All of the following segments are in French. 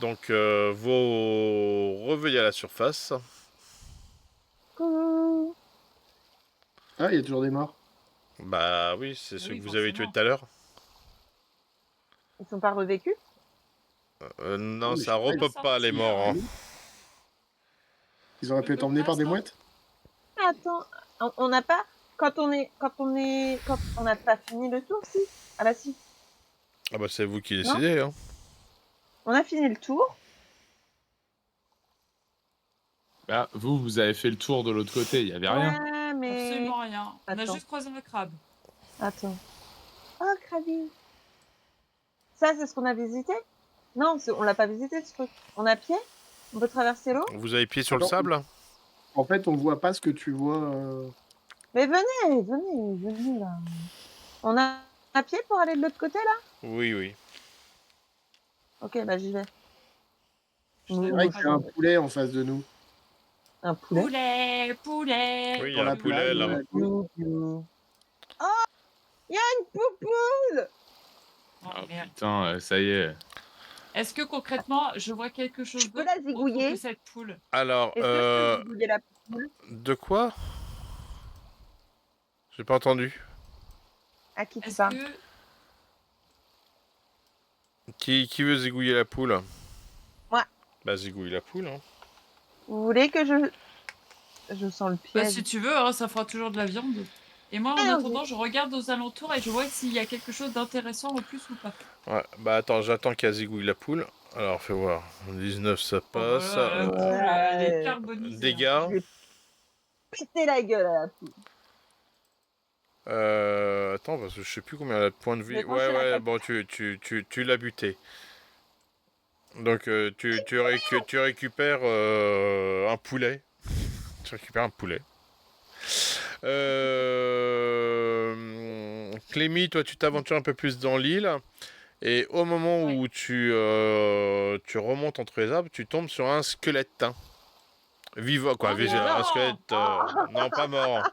Donc, vous revenez à la surface. Coucou. Ah, il y a toujours des morts. Bah oui, c'est Ah ceux oui, que vous avez tués forcément. tout à l'heure. Ils sont pas revêtus? Non, Non, mais je ça sais pas, repop pas les Sortir. morts. Hein. ils auraient Je pu être peux emmenés pas par des sortir. mouettes. Attends, on n'a pas quand on n'a pas fini le tour, si? Ah bah si, Ah bah c'est vous qui non? décidez. Hein. On a fini le tour. Bah, vous avez fait le tour de l'autre côté, il y avait rien. Ouais, mais Absolument rien. On a attends, juste croisé un crabe. attends. Oh, Krabi. Ça, c'est ce qu'on a visité? Non, on l'a pas visité ce truc. On a pied? On peut traverser l'eau? Vous avez pied sur le Attends, sable? en fait, on voit pas ce que tu vois. Mais venez là. On a un pied pour aller de l'autre côté là? Oui, oui. Ok, bah j'y vais. Je C'est l'ai vrai pas qu'il y a un vu. poulet en face de nous. Un poulet? Poulet, poulet. Oui, il y Dans a un la poulet plage, là-bas. Piou, piou. Oh, il y a une poupoule! Oh, Ah merde. putain, ça y est. Est-ce que concrètement, je vois quelque Je chose peux d'autre la autre zigouiller? que cette poule? Alors, Est-ce que je peux zigouiller la poule? de quoi? J'ai pas entendu. À qui tu Est-ce parles? que... Qui veut zigouiller la poule? Moi. Bah zigouille la poule. Hein. Vous voulez que je sens le Bah, piège? si tu veux, hein, ça fera toujours de la viande. Et moi, en Ah, attendant, je regarde aux alentours et je vois s'il y a quelque chose d'intéressant en plus ou pas. Ouais, bah attends, j'attends qu'elle zigouille la poule. Alors, fais voir. 19, ça Oh, passe. voilà, la poule, elle est ouais. carbonisée. Hein. Dégâts. Je vais péter la gueule à la poule. Attends, parce que je sais plus combien elle a de points de Je vie. vais Ouais, trancher la ouais, tête. bon, tu l'as buté. Donc, tu récupères un poulet. Tu récupères un poulet. Clémy, toi, tu t'aventures un peu plus dans l'île. Et au moment Ouais. où tu remontes entre les arbres, tu tombes sur un squelette. Hein. Vivant, quoi. Oh Un non! squelette. Non, pas mort.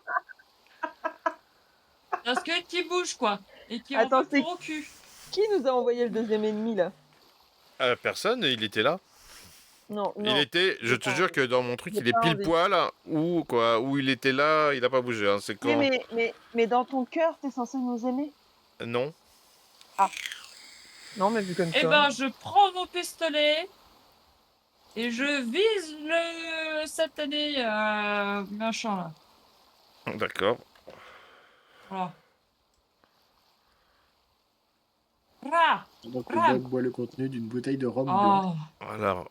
Un squelette qui bouge, quoi. Et qui en Attends, veut c'est pour au cul. qui nous a envoyé le deuxième ennemi là? Personne, il était là. Non, Il non. était, je te jure que dans mon truc, J'ai il est pas pile envie. poil où, quoi, où il était là, il a pas bougé. Hein. C'est Oui, quand. mais dans ton cœur, t'es censé nous aimer. Non. Non, mais vu comme Eh ça. ben, je prends mon pistolet et je vise le satané machin là. D'accord. Voilà. Rah! Donc le Rah! dog boit le contenu d'une bouteille de rhum blanc. Oh, Alors,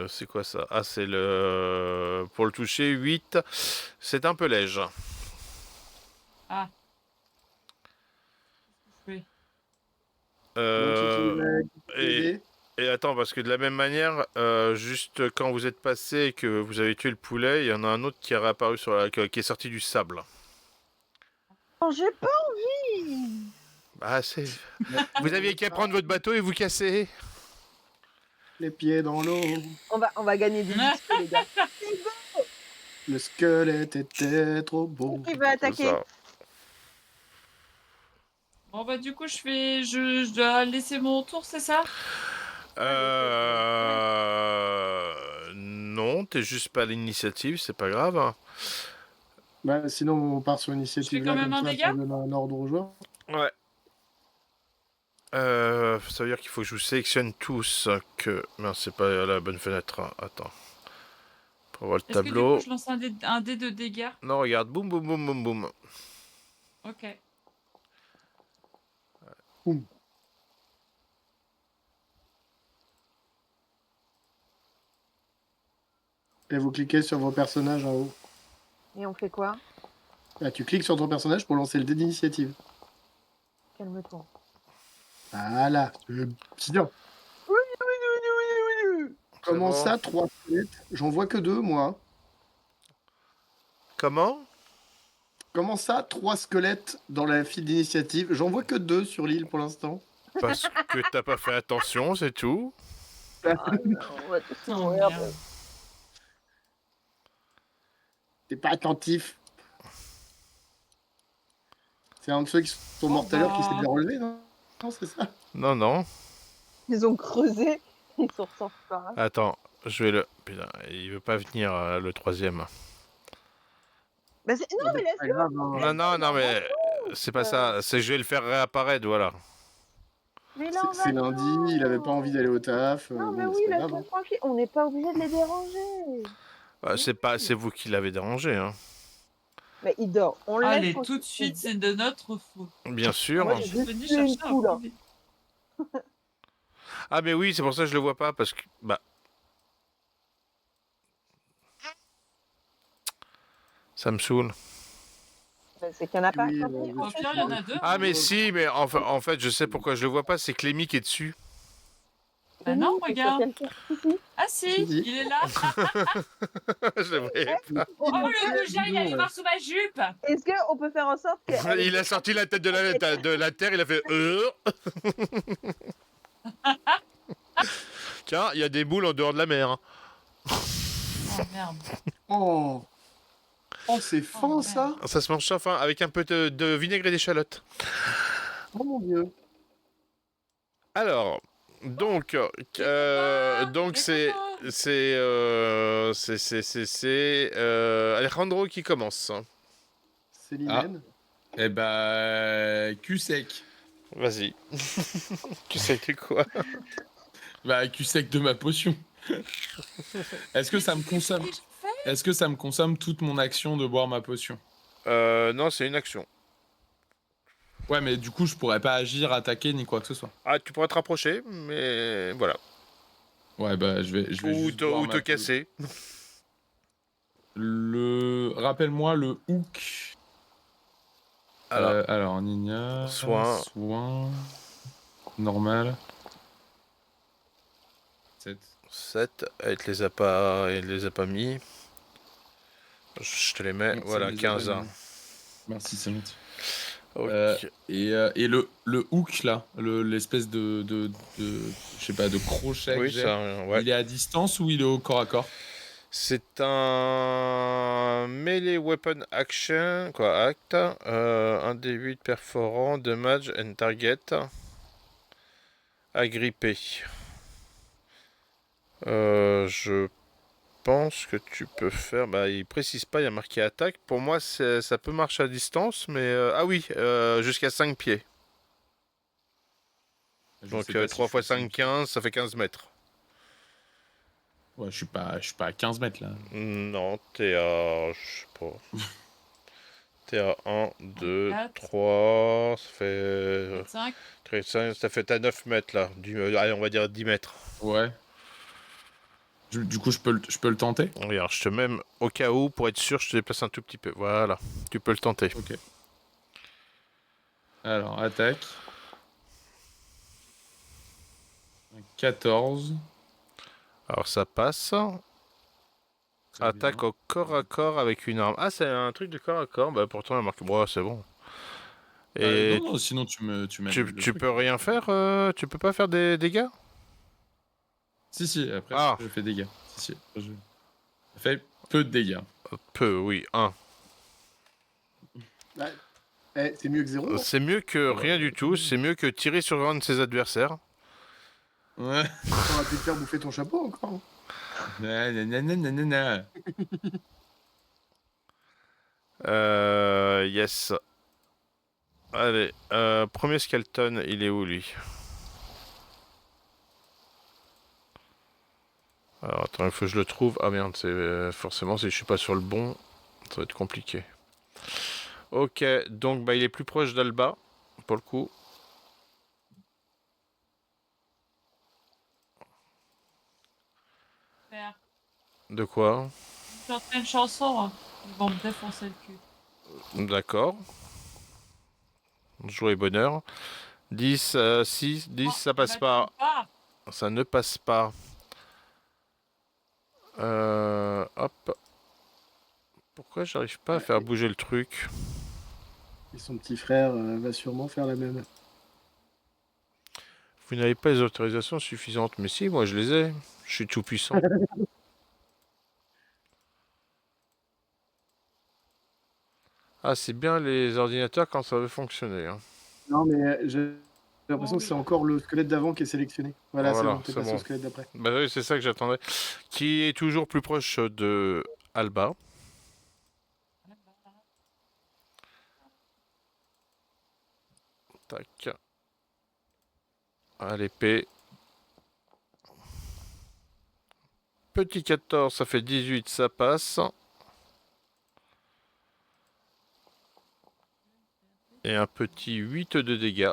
c'est quoi ça? Ah, c'est le. Pour le toucher, 8. C'est un peu léger. ah. Oui. Donc il faut Et, aider. et attends, parce que de la même manière, juste quand vous êtes passé et que vous avez tué le poulet, il y en a un autre qui est réapparu sur qui est sorti du sable. Non, j'ai pas envie. Bah, c'est. Vous aviez qu'à prendre votre bateau et vous casser. Les pieds dans l'eau. On va gagner des XP, les gars. Le squelette était trop beau. Qui veut C'est attaquer? ça. Bon bah du coup je dois laisser mon tour, c'est ça? Non, t'es juste pas à l'initiative, c'est pas grave. Bah, sinon, on part sur Je fais l'initiative quand là, même comme un ça, dégât? pour donner un ordre aux joueurs. Ouais. Ça veut dire qu'il faut que je vous sélectionne tous. Que. Non, c'est pas la bonne fenêtre. Hein. Attends. Pour voir le Est-ce que du coup tableau. je lance un dé de dégâts? Non, regarde. Boum, boum, boum, boum, boum. Ok. Boum. Et vous cliquez sur vos personnages en haut. Et on fait quoi? Là, tu cliques sur ton personnage pour lancer le dé d'initiative. Calme-toi. Voilà. Bien. Comment bon. ça, 3 squelettes? J'en vois que 2, moi. Comment? Comment ça, 3 squelettes dans la file d'initiative? J'en vois que 2 sur l'île pour l'instant. Parce que t'as pas fait attention, c'est tout. Ah non, on va tous Oh mourir. merde. T'es pas attentif. C'est un de ceux qui sont Bon morts tout à l'heure qui s'est bah... bien relevé, non? Non, c'est ça. Non, non. Ils ont creusé Ils sont ressortis par là. Attends, je vais le... Putain, il veut pas venir, le troisième. Non, Bah, mais c'est pas laisse-le. grave, hein. Non, non, non, mais c'est pas Euh, ça. C'est je vais le faire réapparaître, voilà. Mais là, en C'est lundi, il avait pas envie d'aller au taf. Non, mais Bon, oui, c'est pas grave, laisse-le hein. tranquille. On n'est pas obligé de les déranger. C'est pas, c'est vous qui l'avez dérangé, hein. Mais il dort. On le laisse Allez, tranquille. tout de suite, c'est de notre faute. Bien sûr. Moi, Je j'ai suis juste venu tué une chercher un poule, hein. poulet. Ah, mais oui, c'est pour ça que je le vois pas, parce que... Bah... Ça me saoule. C'est qu'il n'y en a pas. Oui, Tant pis, oui, en Au fait, pire, il y en a deux. Ah, mais si, mais en fait, je sais pourquoi je le vois pas, c'est Clémy qui est dessus. Bah non, c'est regarde. quelqu'un. Si, si. Ah si, Si. il est là. Je le voyais pas. Oh, le goujat, il allait voir sous ma jupe. Est-ce qu'on peut faire en sorte que. Il a sorti la tête de la terre, il a fait... Tiens, il y a des boules en dehors de la mer, hein. Oh merde. Oh, oh c'est fin Oh, ça. Ça se mange chaud, hein, avec un peu de vinaigre et d'échalote. Oh mon dieu. Alors, donc, donc c'est Alejandro qui commence. C'est l'hymen. Eh bah, cul sec. Vas-y. Tu sais de quoi? Bah, cul sec de ma potion. Est-ce que ça me consomme Est-ce que ça me consomme toute mon action de boire ma potion? Non, c'est une action. Ouais, mais du coup, je pourrais pas agir, attaquer, ni quoi que ce soit. Ah, tu pourras te rapprocher, mais voilà. Ouais, bah, je vais Ou juste boire ou ma te po- casser. Rappelle-moi le hook. Alors, ninja... Soin. Normal. 7. 7, il les a pas mis. Je te les mets, voilà, 15 ans. Merci, c'est gentil. Ok. Et le hook, là, l'espèce de je sais pas, de crochet que Oui, j'ai, ça, ouais. il est à distance ou il est au corps à corps? C'est un melee weapon action, quoi, act, un D8 perforant, damage and target, agrippé. Je pense que tu peux faire, bah il précise pas, il y a marqué attaque. Pour moi, ça peut marcher à distance, mais ah oui, jusqu'à 5 pieds. Je Donc sais pas si 3 je fois suis 5, 15, ça fait 15 mètres. Ouais, je suis pas à 15 mètres là. Non, t'es à, je sais pas. T'es à 1, 2, 4. 3, ça fait... 5. Ça fait à 9 mètres là. Allez, on va dire 10 mètres. Ouais. Du coup, je peux le tenter? Regarde, je te mets même au cas où, pour être sûr, je te déplace un tout petit peu. Voilà, tu peux le tenter. Ok. Alors, attaque. 14. Alors ça passe. Très Attaque bien. au corps à corps avec une arme. Ah, c'est un truc de corps à corps. Bah pourtant, il marque. Bon, c'est bon. Et Non, sinon tu m'as tu truc. peux rien faire. Tu peux pas faire des dégâts. Si, après, Ah. je fais des dégâts. Si. Je fais peu de dégâts. Peu, oui. 1. Bah, c'est mieux que 0. C'est mieux que rien du tout. C'est mieux que tirer sur un de ses adversaires. Ouais. T'auras pu te faire bouffer ton chapeau encore. Nanana. Yes. Allez, premier skeleton, il est où lui? Alors attends, il faut que je le trouve. Ah merde, c'est forcément si je suis pas sur le bon, ça va être compliqué. Ok, donc bah il est plus proche d'Alba, pour le coup. Faire. De quoi? Je chanterai une chanson. Hein. Ils vont me défoncer le cul. D'accord. Joie et bonheur. 10, 6, 10, ça passe pas. Ça ne passe pas. Hop. Pourquoi j'arrive pas à faire bouger le truc? Et son petit frère va sûrement faire la même. Vous n'avez pas les autorisations suffisantes. Mais si, moi je les ai. Je suis tout puissant. Ah, c'est bien les ordinateurs quand ça veut fonctionner. Hein. Non, mais l'impression Oh, que c'est encore le squelette d'avant qui est sélectionné. Voilà, c'est Voilà, bon, t'es c'est passé bon. au squelette d'après. Bah oui, c'est ça que j'attendais. Qui est toujours plus proche de Alba. Tac. À l'épée. Petit 14, ça fait 18, ça passe. Et un petit 8 de dégâts.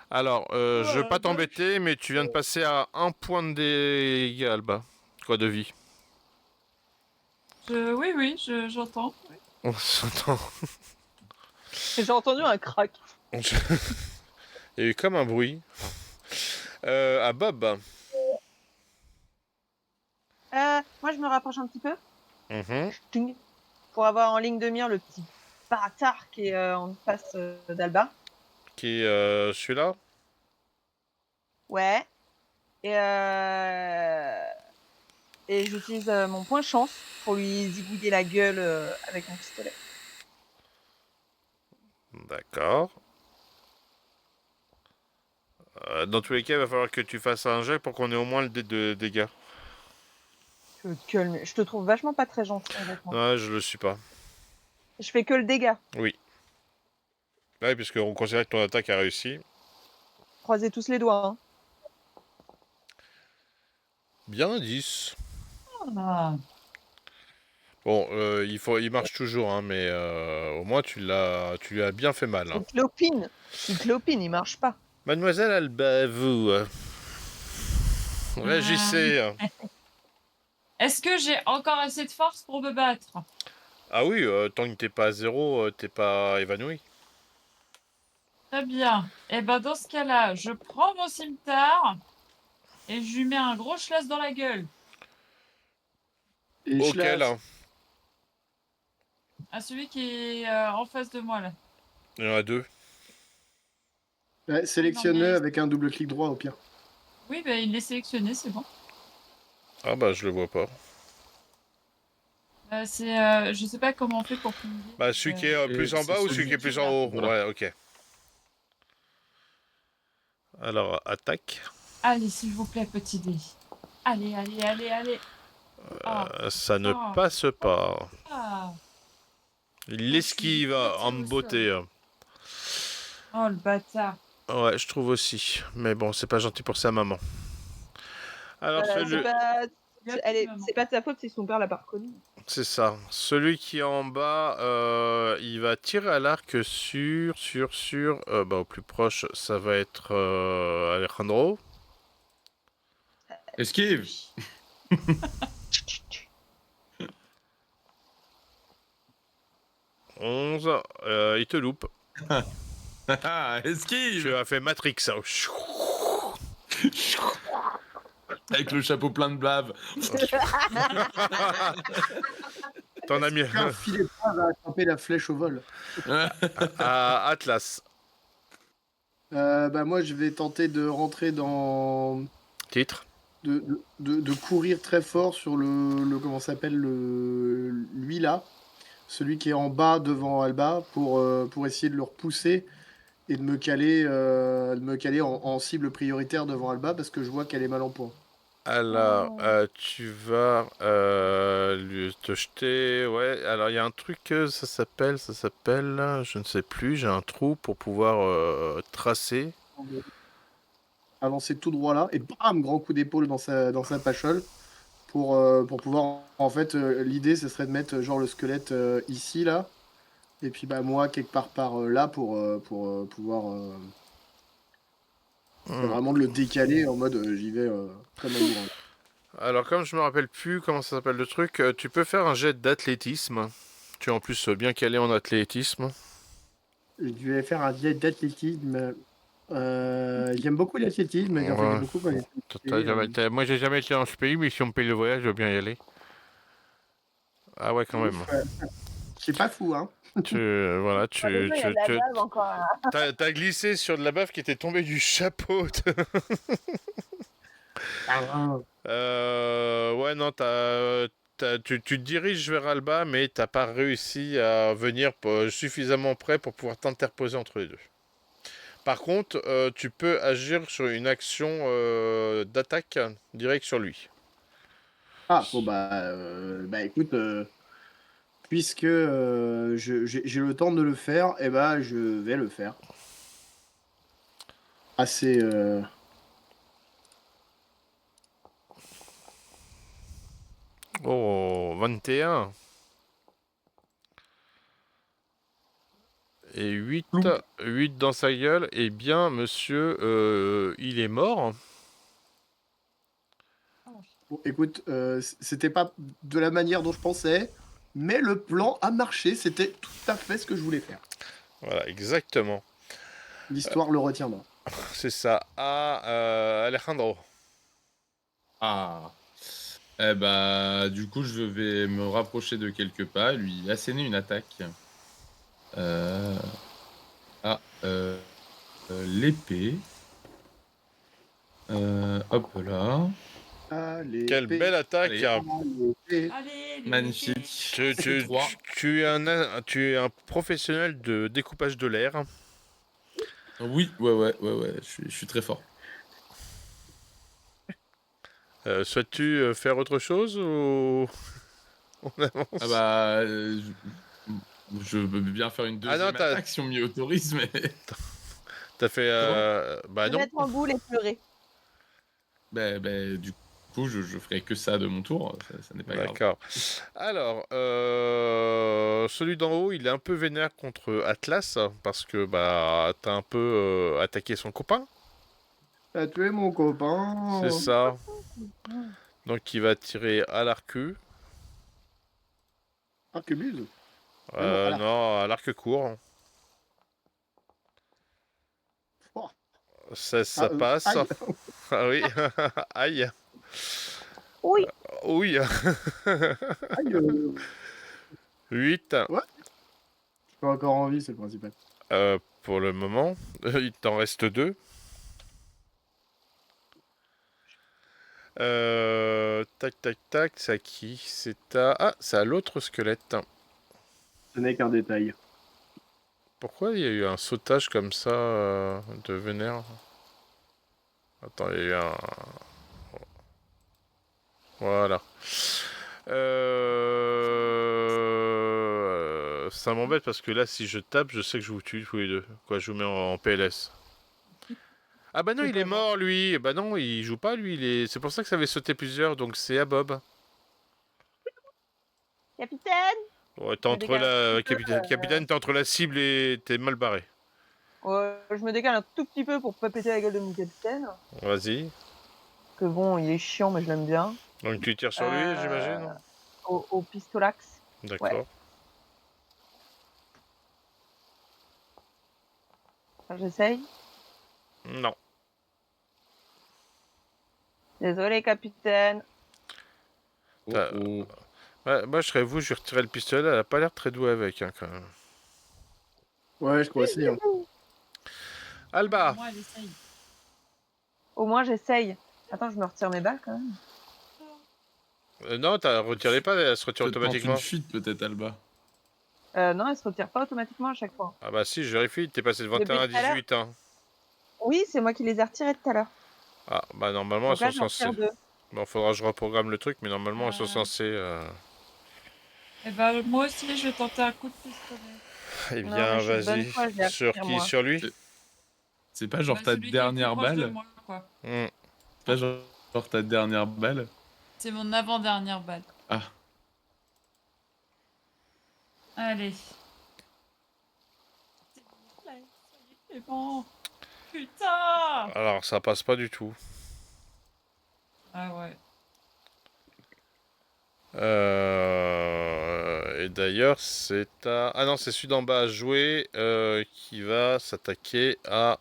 Alors, je veux pas t'embêter, mais tu viens de passer à 1 point de dégâts, Alba. Quoi de vie. Oui, j'entends. On s'entend. J'ai entendu un crack. Il y a eu comme un bruit. À Bob. Moi, je me rapproche un petit peu. Mhm. Ch'ting. Pour avoir en ligne de mire le petit bâtard qui est en face d'Alba. Qui est celui-là. Ouais. Et j'utilise mon point chance pour lui zigouiller la gueule avec mon pistolet. D'accord. Dans tous les cas, il va falloir que tu fasses un jet pour qu'on ait au moins le dé de dégâts. Je te trouve vachement pas très gentil, honnêtement. Ouais, je le suis pas. Je fais que le dégât. Oui. Ouais, puisqu'on considère que ton attaque a réussi. Croisez tous les doigts. Hein. Bien 10. Ah. Bon, il marche toujours, hein, mais au moins tu lui as bien fait mal. Hein. Il clopine, il marche pas. Mademoiselle Alba, vous réagissez. Est-ce que j'ai encore assez de force pour me battre? Ah oui, tant que t'es pas à 0, t'es pas évanoui. Très bien. Et ben dans ce cas-là, je prends mon cimetière et je lui mets un gros schlass dans la gueule. Et Auquel Schlass, À celui qui est en face de moi là. il y en a 2. ouais, sélectionne-le Non, mais- avec un double clic droit au pire. Oui, ben il est sélectionné, c'est bon. Ah bah je le vois pas. Je sais pas comment on fait pour finir. Bah celui qui est plus en c'est bas ou celui celui qui est qui plus est en là. haut. Voilà. Ouais, ok. Alors, attaque. Allez, s'il vous plaît, petit dé. Allez. Ah, Ça ne Ah. passe pas. ah. Il l'esquive en beauté. Oh, le bâtard. Ouais, je trouve aussi. Mais bon, c'est pas gentil pour sa maman. Alors, C'est pas... Il y a plus de maman. C'est pas de sa faute si son père l'a pas reconnu. c'est ça. Celui qui est en bas, il va tirer à l'arc sur... bah, au plus proche, ça va être Alejandro. Esquive. 11. Il te loupe. Esquive. Tu as fait Matrix. Ça. Avec le chapeau plein de blave. T'en as mis Un filet de bras va attraper la flèche au vol. à Atlas. Bah moi, je vais tenter de rentrer dans... Titre. De courir très fort sur le comment ça s'appelle, lui là. Celui qui est en bas devant Alba pour essayer de le repousser et de me caler en cible prioritaire devant Alba parce que je vois qu'elle est mal en point. Alors, Oh. tu vas te jeter. Ouais, alors il y a un truc, ça s'appelle, je ne sais plus, j'ai un trou pour pouvoir tracer. Avancer tout droit là et bam, grand coup d'épaule dans sa pachole pour pouvoir en fait l'idée ce serait de mettre genre le squelette ici là et puis bah moi quelque part par là pour pouvoir vraiment de le décaler en mode j'y vais comme un bourrin. Alors, comme je me rappelle plus comment ça s'appelle le truc, tu peux faire un jet d'athlétisme. Tu es en plus bien calé en athlétisme. Je vais faire un jet d'athlétisme. J'aime beaucoup l'athlétisme, j'en Ouais. faisais beaucoup quand j'étais Moi, j'ai jamais été dans ce pays, mais si on me paye le voyage, je veux bien y aller. Ah ouais, quand même. C'est pas fou, hein. Voilà, Il y a de la bave encore. Là. t'as glissé sur de la bave qui était tombée du chapeau. Ouais, non, tu te diriges vers Alba, mais t'as pas réussi à venir suffisamment près pour pouvoir t'interposer entre les deux. Par contre, tu peux agir sur une action d'attaque direct sur lui. Ah, bon, bah écoute, puisque j'ai le temps de le faire, eh ben, je vais le faire. Assez. Oh, 21. Et 8, Plou. 8 dans sa gueule. Eh bien, monsieur, il est mort. Bon, écoute, c'était pas de la manière dont je pensais, mais le plan a marché. C'était tout à fait ce que je voulais faire. Voilà, exactement. L'histoire le retiendra. C'est ça. Ah, Alejandro. Ah. Eh bah, du coup, je vais me rapprocher de quelques pas, lui asséner une attaque. Ah, l'épée. Hop là. Allez, Quelle belle attaque. Allez. Allez, les Magnifique. Tu, C'est tu- 3. tu es tu es un professionnel de découpage de l'air. Oui, ouais. Je suis très fort. Souhaites-tu faire autre chose ou on avance? Ah bah, je veux bien faire une Ah non, deuxième attaque si on m'y autorise, mais... T'as fait... bah Se non. mettre en boule et pleurer. bah, du coup, je ferai que ça de mon tour, ça n'est pas grave. D'accord. Alors, celui d'en haut, il est un peu vénère contre Atlas parce que bah t'as un peu attaqué son copain. T'as tué mon copain. C'est ça. Donc il va tirer à l'arcu. Arquebuse. Non, à l'arc. Non, à l'arc court. Oh. Ça passe. Aïe. Ah oui. Aïe. Oui. Oui. Aïe. 8 Ouais. Je suis encore en vie, c'est le principal. pour le moment. Il t'en reste 2. Tac, c'est à qui? C'est à... Ah, c'est à l'autre squelette. Ce n'est qu'un détail. Pourquoi il y a eu un sautage comme ça de vénère? Attends, il y a eu un... Voilà. Ça m'embête parce que là, si je tape, je sais que je vous tue tous les deux. Quoi, je vous mets en PLS. Ah bah non, C'est il pas est bon. mort, lui. Bah non, il joue pas, lui. C'est pour ça que ça avait sauté plusieurs, donc c'est à Bob. Capitaine. Ouais, t'es Me entre décale un la... petit peu, Capitaine, t'es entre la cible et t'es mal barré. je me décale un tout petit peu pour pas péter la gueule de mon capitaine. Vas-y. Que bon, il est chiant, mais je l'aime bien. Donc tu tires sur lui, j'imagine. Au pistolax. D'accord. Enfin, j'essaye. Non. Désolé, capitaine. T'as- Oh. Ouais, moi, je serais vous, je lui retirais le pistolet. Elle a pas l'air très douée avec, hein, quand même. Ouais, je crois aussi. Hein. Alba. Moi, elle essaye. Au moins, j'essaye. Attends, je me retire mes balles quand même. Non, retirez pas, elle se retire Je te tente automatiquement. une fuite, peut-être, Alba. Non, elle se retire pas automatiquement à chaque fois. Ah bah si, je vérifie, t'es passé de 21 à Depuis tout à l'heure. 18, hein. Oui, c'est moi qui les ai retirés tout à l'heure. Ah, bah normalement, Donc là, elles je sont me censées... retire 2. Bon, faudra que je reprogramme le truc, mais normalement, elles sont censées... Eh ben, moi aussi, je vais tenter un coup de pistolet. Eh Non, bien, mais je suis de bonne vas-y. foi, je les Sur retire, qui? moi. Sur lui? C'est pas genre Bah, ta celui qui est le plus dernière proche de balle? moi, quoi. Hmm. C'est pas genre ta dernière balle? C'est mon avant-dernière balle. Ah. Allez. C'est bon. Putain. Alors, ça passe pas du tout. Ah ouais. Et d'ailleurs, c'est à... Ah non, c'est celui d'en bas à jouer qui va s'attaquer à...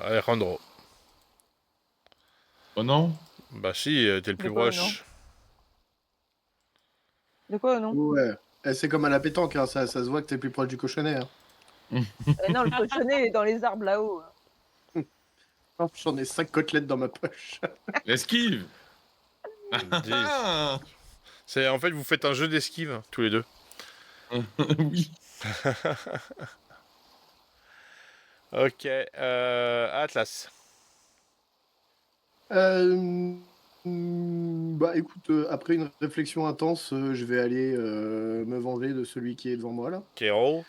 Alejandro. Oh non? Bah si, t'es le plus quoi, proche. De quoi, non? Ouais. C'est comme à la pétanque, hein. Ça se voit que t'es plus proche du cochonnet. Hein. Non, le cochonnet il est dans les arbres là-haut. Oh, j'en ai 5 côtelettes dans ma poche. Esquive! En fait, vous faites un jeu d'esquive, tous les deux. Oui. Ok, Atlas. Bah écoute, après une réflexion intense, je vais aller me venger de celui qui est devant moi là, Kero.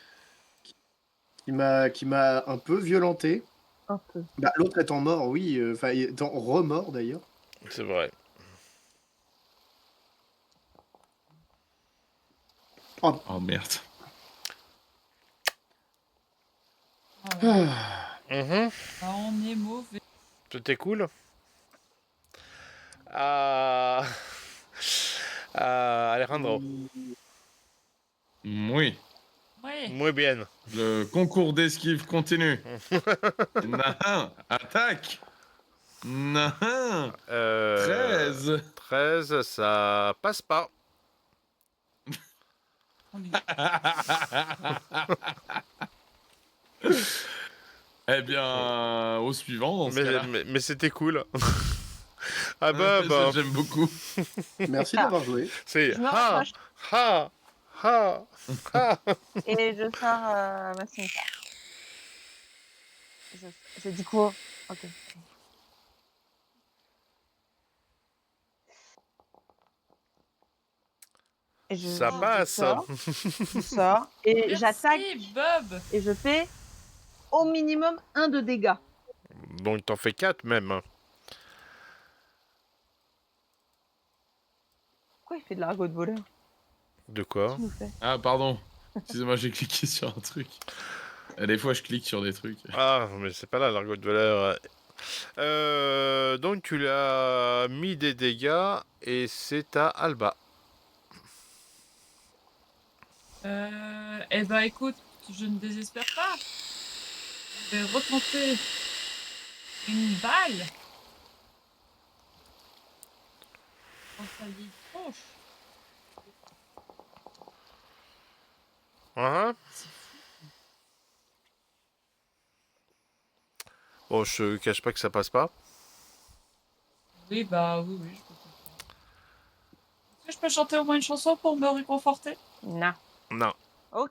qui m'a un peu violenté. Un peu. Bah, l'autre étant mort, oui, enfin étant remort d'ailleurs. C'est vrai. Oh, Oh merde. Ah ouais. Mhm. Bah, on est mauvais. C'était cool. Ah... Alejandro. Oui. Ouais. Muy bien. Le concours d'esquive continue. Nahin, attaque. Nahin, 13. 13, ça passe pas. On est... Eh bien, au suivant dans ce cas-là. Mais c'était cool. Ah bah. J'aime beaucoup. merci Ah. d'avoir joué. C'est Je me ha, rapproche ha, ha, ha. et je sors ma cimetière. J'ai dit quoi? Ok. Et Ça je passe. sors et j'attaque Merci, Bob. et je fais au minimum 1 de dégâts. Donc t'en fais 4 même. Pourquoi il fait de l'argot de voleur? De quoi? Tu nous fais. Ah, pardon. Excusez-moi, j'ai cliqué sur un truc. Des fois, je clique sur des trucs. Ah, mais c'est pas là l'argot de valeur. Donc tu lui as mis des dégâts et c'est à Alba. Eh ben, écoute, je ne désespère pas. Je vais retenter une balle. Quand ça y tronche. Hein? C'est fou. Bon, je cache pas que ça passe pas. Oui, bah oui, je peux comprendre. Est-ce que je peux chanter au moins une chanson pour me réconforter? Non. Non. Ok.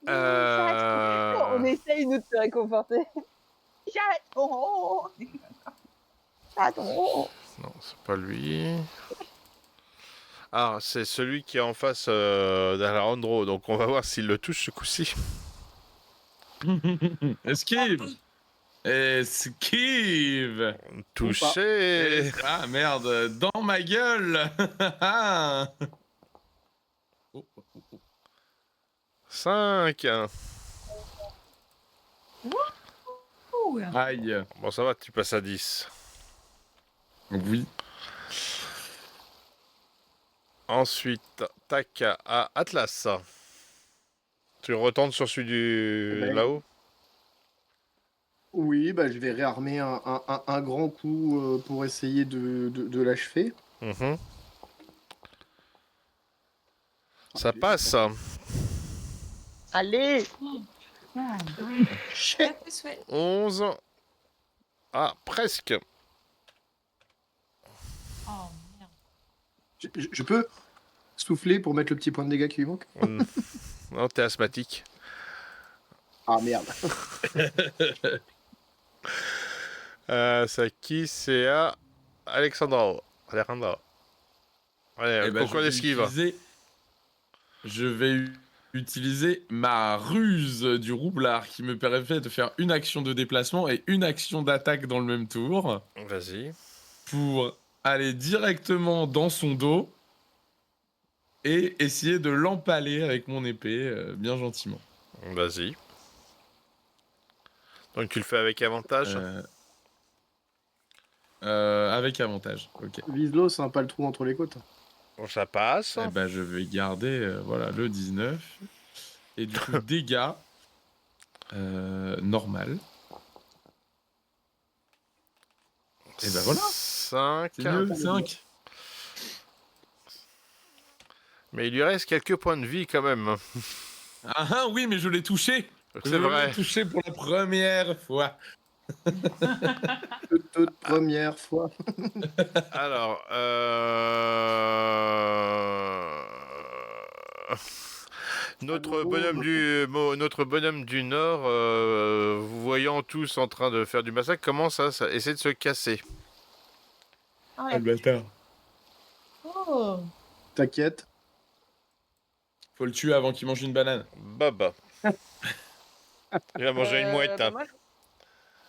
Euh... On essaye nous de te réconforter. Chaton. Chaton. Non, c'est pas lui. Ah, c'est celui qui est en face d'Alejandro. Donc on va voir s'il le touche ce coup-ci. Esquive. Esquive. Touché. Ah merde, dans ma gueule. Oh, oh, oh, oh. 5. Ouh. Aïe. Bon, ça va, tu passes à 10. Oui. Ensuite, tac à Atlas. Tu retentes sur celui du Ben, là-haut? Oui, bah, je vais réarmer un grand coup pour essayer de l'achever. Mhm. Ça Allez, passe. Allez. Oh, putain. Shit. À tes souhaits. 11. Ah, presque. Oh merde. Je peux souffler pour mettre le petit point de dégâts qui lui manque? Non, t'es asthmatique. Ah merde. C'est à qui? C'est à Alexandra. Alejandra. Allez, Eh ben, concours d'esquive. je vais utiliser ma ruse du roublard qui me permet de faire une action de déplacement et une action d'attaque dans le même tour Vas-y. pour aller directement dans son dos et essayer de l'empaler avec mon épée bien gentiment. Vas-y. Donc tu le fais avec avantage. Avec avantage, ok. Vise-l'eau, c'est un pas le trou entre les côtes. Bon, ça passe. Eh ben, je vais garder voilà, le 19. Et du coup, dégâts normal. Et ben voilà. 5. C'est mieux, 5. Mais il lui reste quelques points de vie quand même. Ah ah, oui, mais je l'ai touché. C'est Je vrai. l'ai touché pour la première fois. Toute première fois. Alors, notre bonhomme du Nord, vous voyant tous en train de faire du massacre, commence à essayer de se casser. Ah, Ah, le bâtard. Oh. T'inquiète. Faut le tuer avant qu'il mange une banane. Baba. Il va manger une mouette. Moi, je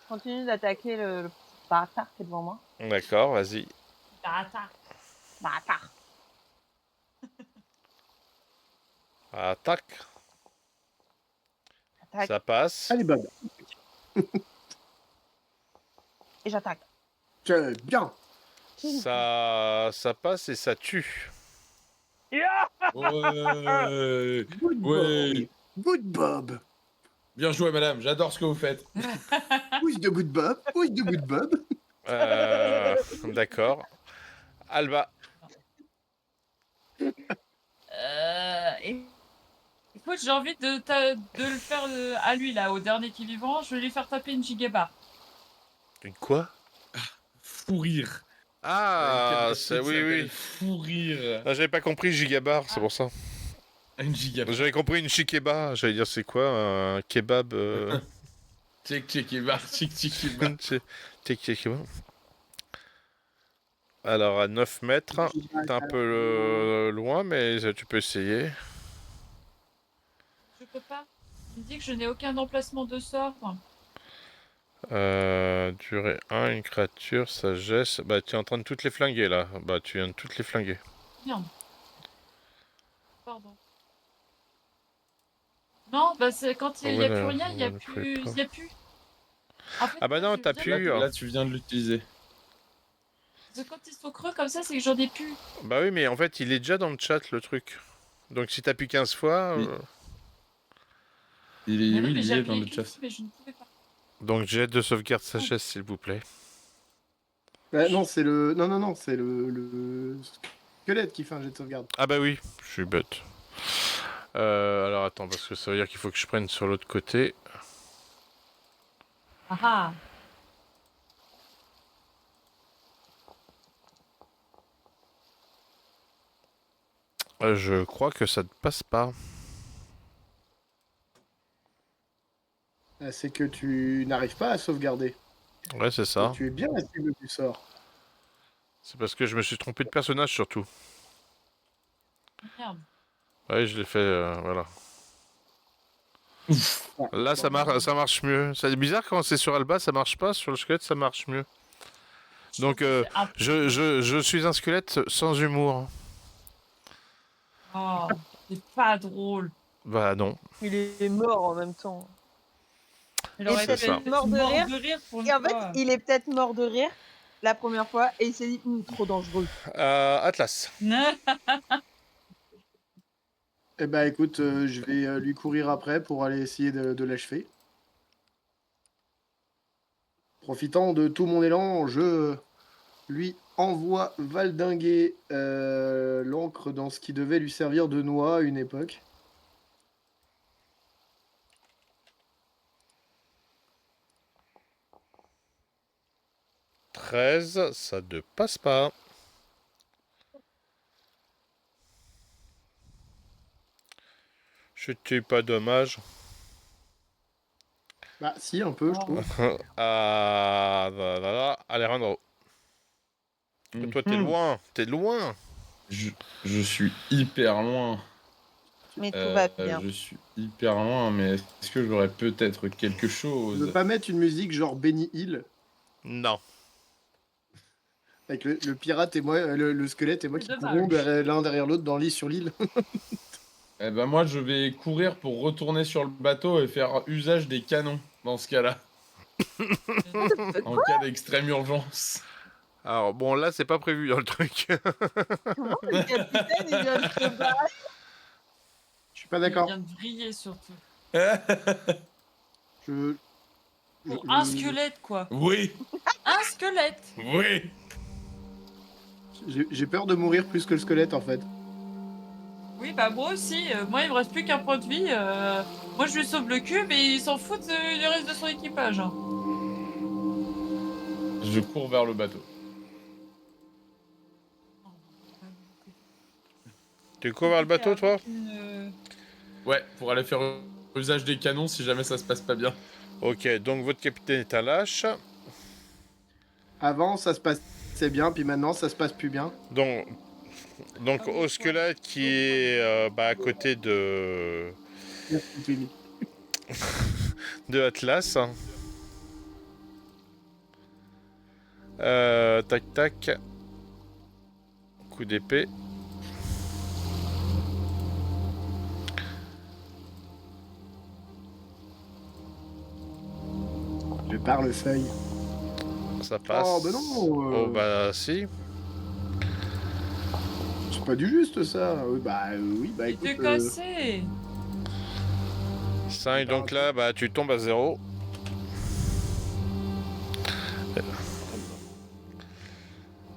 continue d'attaquer le petit bâtard qui est devant moi. D'accord, vas-y. Bâtard. Bâtard. Attaque. Attaque. Ça passe. Allez, Bob. Et j'attaque. Tiens, bien. Ça passe et ça tue. Ouais. Good Ouais. Bob. Good Bob. Bien joué, madame. J'adore ce que vous faites. Who's the good Bob? Who's the good Bob? D'accord. Alba. Écoute, j'ai envie de le faire à lui, là, au dernier qui est vivant. Je vais lui faire taper une gigabar. Une quoi? Fou rire. Ah, c'est oui, oui. Fou rire. Ah, j'avais pas compris gigabar, c'est pour ça. Une gigabar. J'avais compris une shikeba. J'allais dire c'est quoi? Un kebab. Tchik tchikibar, tchik tchikibar. Kebab. Alors à 9 mètres, t'es un peu loin, mais tu peux essayer. Je peux pas. Il me dit que je n'ai aucun emplacement de sort. Durée 1, une créature, sagesse. Bah, tu es en train de toutes les flinguer là. Bah, tu viens de toutes les flinguer. Merde. Pardon. Non, bah c'est quand il n'y a Voilà, plus rien, il n'y a voilà, plus. je Il y a plus. En fait, Ah bah non, je t'as viens plus. Là, tu viens de l'utiliser. Parce que quand ils sont creux comme ça, c'est que j'en ai plus. Bah oui, mais en fait, il est déjà dans le chat le truc. Donc si t'appuies 15 fois. Oui. Il est, Mais oui, non, mais il j'ai est dans appuyé le une chat. fois, mais je ne pouvais pas. Donc jet de sauvegarde sagesse, s'il vous plaît. Non, c'est le. Non, c'est le squelette qui fait un jet de sauvegarde. Ah bah oui, je suis bête. Alors attends, parce que ça veut dire qu'il faut que je prenne sur l'autre côté. Ah ah. Je crois que ça ne passe pas. C'est que tu n'arrives pas à sauvegarder. Ouais, c'est ça. Et tu es bien la cible du sort. C'est parce que je me suis trompé de personnage surtout. Merde. Ouais, je l'ai fait, voilà. Là, ça marche mieux. C'est bizarre quand c'est sur Alba, ça marche pas. Sur le squelette, ça marche mieux. Donc, je suis un squelette sans humour. Oh, c'est pas drôle. Bah non. Il est mort en même temps. Il aurait c'est pu ça. être Mort de rire. pour une Et en fait, fois. il est peut-être mort de rire la première fois et il s'est dit trop dangereux. Atlas. Eh ben écoute, je vais lui courir après pour aller essayer de l'achever. Profitant de tout mon élan, je lui envoie valdinguer l'encre dans ce qui devait lui servir de noix à une époque. « 13, ça ne passe pas. Je tue pas dommage. Bah si, un peu, je trouve. Alejandro. Toi, t'es loin. T'es loin. Je suis hyper loin. Mais tout va bien. Je suis hyper loin, mais est-ce que j'aurais peut-être quelque Je chose? veux pas mettre une musique genre Benny Hill Non. avec le pirate et moi, le squelette et moi qui C'est courons dommage. l'un derrière l'autre dans l'île sur l'île. Eh ben moi, je vais courir pour retourner sur le bateau et faire usage des canons dans ce cas-là, en cas d'extrême urgence. Alors, bon, là, c'est pas prévu dans le truc. Comment le capitaine il vient de se barrer? Je suis pas Il d'accord. vient de vriller surtout. Je- Pour je- un squelette, quoi. Oui, Un squelette. oui. J'ai peur de mourir plus que le squelette en fait. Oui, bah moi aussi. Moi, il me reste plus qu'un point de vie. Moi, je lui sauve le cul, mais il s'en fout du reste de son équipage. Hein. Je cours vers le bateau. Tu cours vers le bateau, toi? Ouais, pour aller faire usage des canons si jamais ça se passe pas bien. Ok, donc votre capitaine est un lâche. Avant, ça se passait bien, puis maintenant, ça se passe plus bien. Donc Ah oui, Osculate qui est à côté Merci, Clémy. de Atlas. Tac tac. Coup d'épée. Je parle feuille. Ça passe. Oh, bah non Oh bah si. C'est pas du juste, ça. Oui, bah Il écoute... te cassé. 5, donc là, bah tu tombes à 0.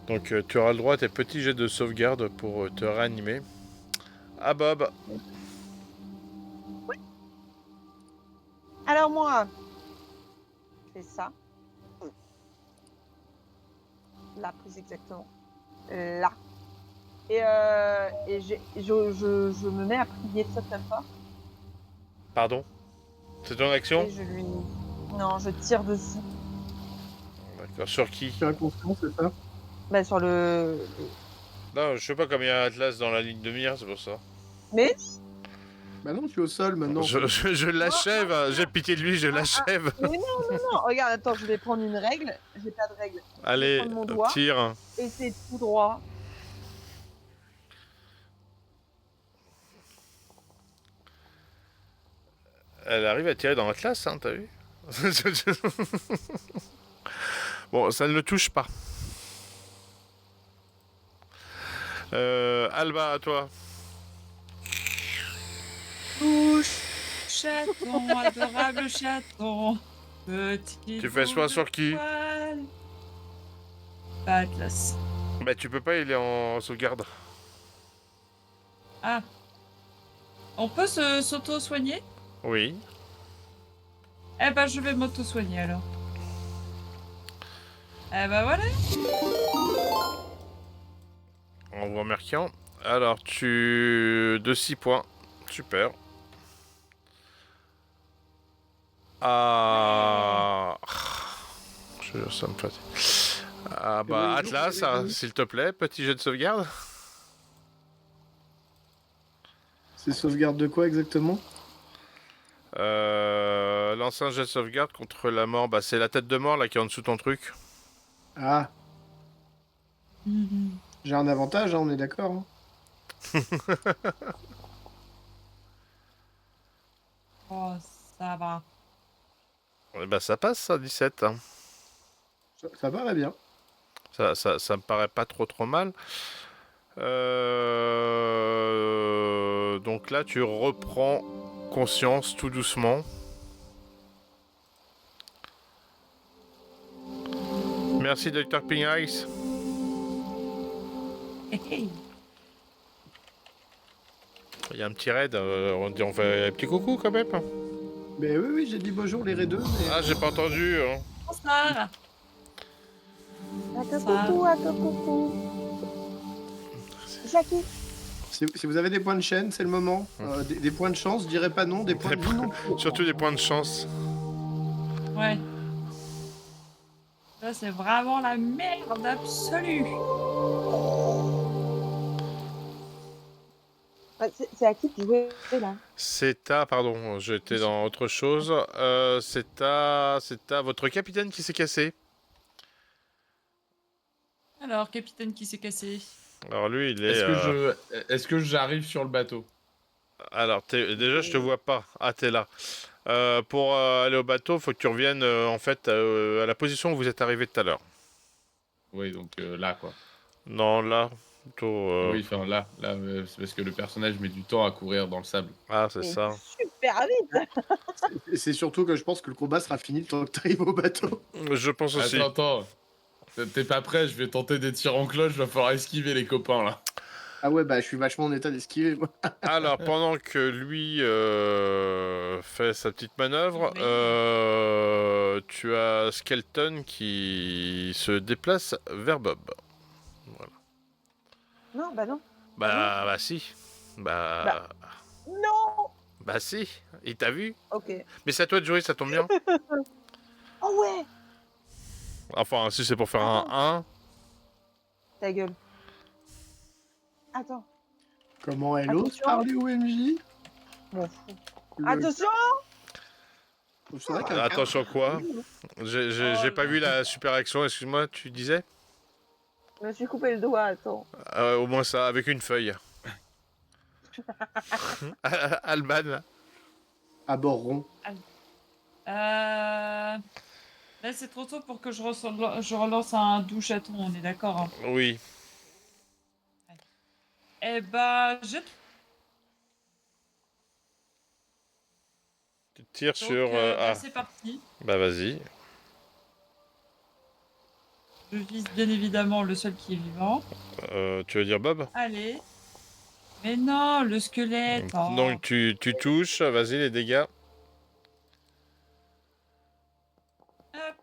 Donc tu auras le droit à tes petits jets de sauvegarde pour te réanimer. Ah Bob. Alors moi, je fais ça. Là, plus exactement. Là. Et je me mets à prier très très fort. Pardon. C'est ton action? Et je lui... Non, je tire dessus. D'accord. Sur qui? Tu es inconscient, c'est ça? Bah, sur le... Non, je sais pas comme il y a Atlas dans la ligne de mire, c'est pour ça. Mais Bah non, tu es au sol maintenant. Je l'achève, hein. J'ai pitié de lui, je l'achève. mais non, regarde, attends, je vais prendre une règle. J'ai pas de règle. Allez, prendre mon doigt. tire. Et c'est tout droit. Elle arrive à tirer dans Atlas, hein, t'as vu? Bon, ça ne le touche pas. Alba, à toi. Touche, chaton, adorable chaton. Petit. Tu fais soit sur qui? Atlas. Bah tu peux pas, il est en sauvegarde. Ah. On peut s'auto-soigner? Oui. Eh ben, je vais m'auto-soigner alors. Eh ben voilà. On voit Merkian. Alors, de 6 points. Super. Ah... Ça me fatigue. Ah bah, Atlas, s'il te plaît, petit jet de sauvegarde. C'est sauvegarde de quoi exactement? Lance un jet de sauvegarde contre la mort. Bah, c'est la tête de mort là qui est en dessous de ton truc. Ah, j'ai un avantage, hein, on est d'accord. Hein. Oh, ça va. Bah, ça passe, ça, 17. Hein. Ça paraît bien. Ça me paraît pas trop mal. Donc là, tu reprends conscience tout doucement. Merci, Dr. Pink Ice. Hey. Il y a un petit raid. On fait un petit coucou quand même. Mais oui, j'ai dit bonjour les raideux. Mais... Ah, j'ai pas entendu. Hein. Bonsoir. Coucou. Jackie. Si vous avez des points de chaîne, c'est le moment. Des points de chance, je dirais pas non, des points de vie non plus. Surtout des points de chance. Ouais. Ça, c'est vraiment la merde absolue. C'est à qui de jouer là? Pardon, j'étais dans autre chose. C'est à votre capitaine qui s'est cassé. Alors, capitaine qui s'est cassé. Alors lui, il est... Est-ce que j'arrive sur le bateau? Alors, déjà, je te vois pas. Ah, t'es là. Pour aller au bateau, faut que tu reviennes en fait à la position où vous êtes arrivé tout à l'heure. Oui, donc là, quoi. Non, là, plutôt... Oui, enfin là, c'est parce que le personnage met du temps à courir dans le sable. Ah, c'est ça. Super vite. C'est surtout que je pense que le combat sera fini le temps que tu arrives au bateau. Je pense aussi. Attends. T'es pas prêt, je vais tenter des tirs en cloche, va falloir esquiver les copains là. Ah ouais, bah je suis vachement en état d'esquiver, moi. Alors, pendant que lui fait sa petite manœuvre, tu as Skelton qui se déplace vers Bob. Voilà. Non, bah non. Bah si. Non. Bah si, il t'a vu. Ok. Mais c'est à toi de jouer, ça tombe bien. Oh ouais. Enfin, si c'est pour faire un 1. Ta gueule. Attends. Comment elle ose Attention. parler au MJ? M'en fous. Le- Attention. C'est vrai qu'un Attention cadre, quoi? c'est J'ai pas vu la super action, excuse-moi, tu disais? Je me suis coupé le doigt, attends. Au moins ça, avec une feuille. Alban. à bord rond. Là, c'est trop tôt pour que je relance un doux chaton, on est d'accord. Hein. Oui. Eh bah, je... Tu tires Donc, sur... bah, c'est parti. Bah vas-y. Je vise bien évidemment le seul qui est vivant. Tu veux dire Bob? Allez. Mais non, le squelette. Oh. Donc tu touches, vas-y les dégâts. Hop.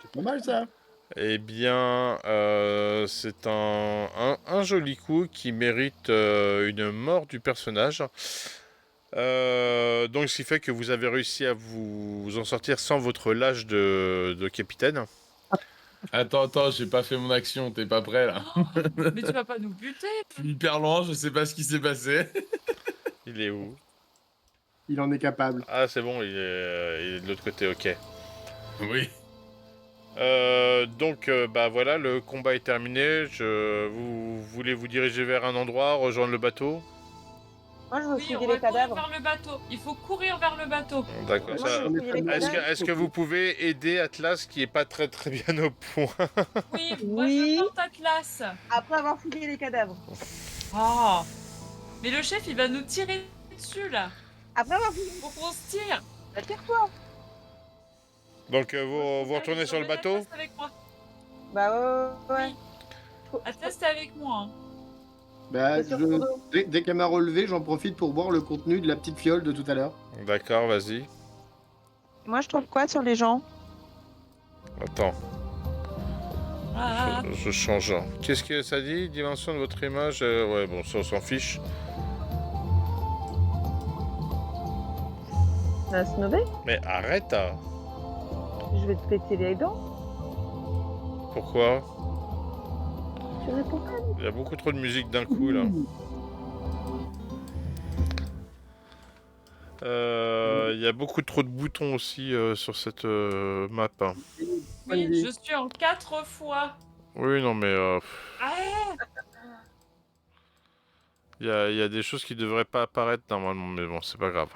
C'est pas mal ça. Eh bien, c'est un joli coup qui mérite une mort du personnage. Donc ce qui fait que vous avez réussi à vous en sortir sans votre lâche de capitaine. Attends, j'ai pas fait mon action, t'es pas prêt là. Mais tu vas pas nous buter. Je suis hyper loin, je sais pas ce qui s'est passé. Il est où? Il en est capable. Ah c'est bon, il est de l'autre côté, ok. Oui. Donc bah voilà, le combat est terminé. Vous voulez vous diriger vers un endroit, rejoindre le bateau? Moi, je veux Oui, fouiller on les va courir cadavres. vers le bateau. Il faut courir vers le bateau. D'accord. Moi, je veux fouiller les cadavres. Est-ce que vous pouvez aider Atlas qui est pas très bien au point? Oui, moi Oui. je porte Atlas. Après avoir fouillé les cadavres. Oh. Mais le chef, il va nous tirer dessus là. Après avoir fouillé... Faut qu'on se tire. Bah, tire-toi. Donc vous retournez sur le bateau? Atlas, t'es avec moi. Bah ouais. Atlas, t'es avec moi. Hein. Bah, T'es sur ton dos. dès qu'elle m'a relevé, j'en profite pour boire le contenu de la petite fiole de tout à l'heure. D'accord, vas-y. Moi, je trouve quoi sur les gens? Attends, Ah. je change. Qu'est-ce que ça dit? Dimension de votre image? Ouais, bon, ça on s'en fiche. Un snobé? Mais arrête! Hein. Je vais te péter les dents. Pourquoi? Tu réponds pas. Il y a beaucoup trop de musique d'un coup là. Il y a beaucoup trop de boutons aussi sur cette map. Hein. Oui, je suis en 4 fois. Oui, non, mais Ah. il y a des choses qui devraient pas apparaître normalement, mais bon, c'est pas grave.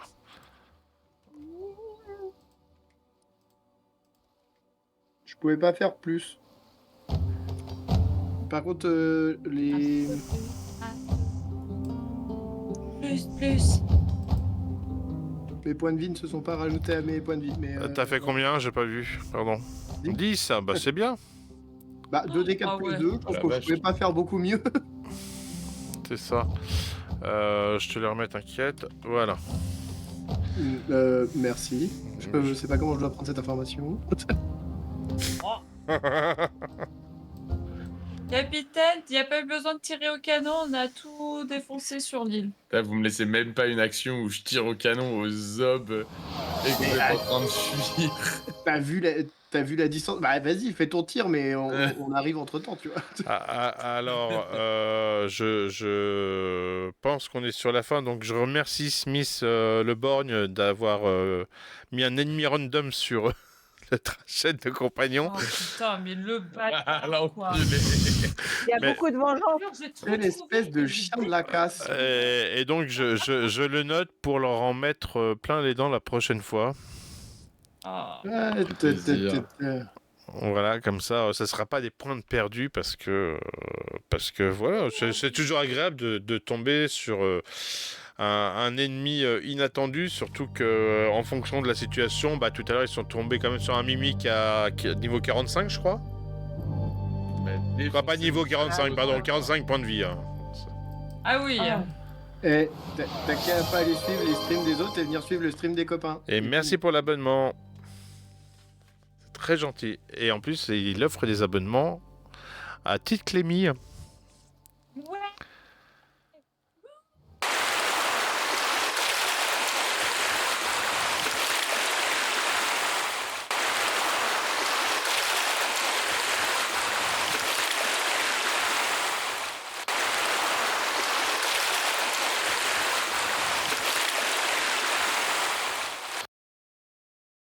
Je pouvais pas faire plus. Par contre, les... Plus. mes points de vie ne se sont pas rajoutés à mes points de vie. Mais T'as fait combien? J'ai pas vu, pardon. 10, ah, bah c'est bien, Bah, 2d4 Ah plus ouais. 2, je pense La que je vache. pouvais pas faire beaucoup mieux. c'est ça. Je te les remets, t'inquiète. Voilà. Merci. Je sais pas comment je dois prendre cette information. Capitaine, il n'y a pas eu besoin de tirer au canon, on a tout défoncé sur l'île. Là, vous me laissez même pas une action où je tire au canon aux zobs et qu'on est en train de fuir. T'as vu la distance? Bah vas-y, fais ton tir, mais on arrive entre temps, tu vois. Alors, je pense qu'on est sur la fin, donc je remercie Smith Le Borgne d'avoir mis un ennemi random sur la trachette de compagnon. Oh putain, mais le Ah, bâtard, quoi. l'enculé. Il y a Mais- beaucoup de vengeance. J'ai trop Quelle espèce trouvé de que- chien de la casse. Et donc, je le note pour leur en mettre plein les dents la prochaine fois. Ah. plaisir. Voilà, comme ça sera pas des points de perdus parce que voilà, c'est toujours agréable de tomber sur un ennemi inattendu, surtout que en fonction de la situation, bah tout à l'heure ils sont tombés quand même sur un mimique qui est niveau 45, je crois. Enfin, pas niveau 45, pardon, 45 points de vie. Hein. Ah oui. Ah. Eh, t'as qu'à pas aller suivre les streams des autres et venir suivre le stream des copains. Et merci pour l'abonnement. C'est très gentil. Et en plus, il offre des abonnements à Tite Clémy.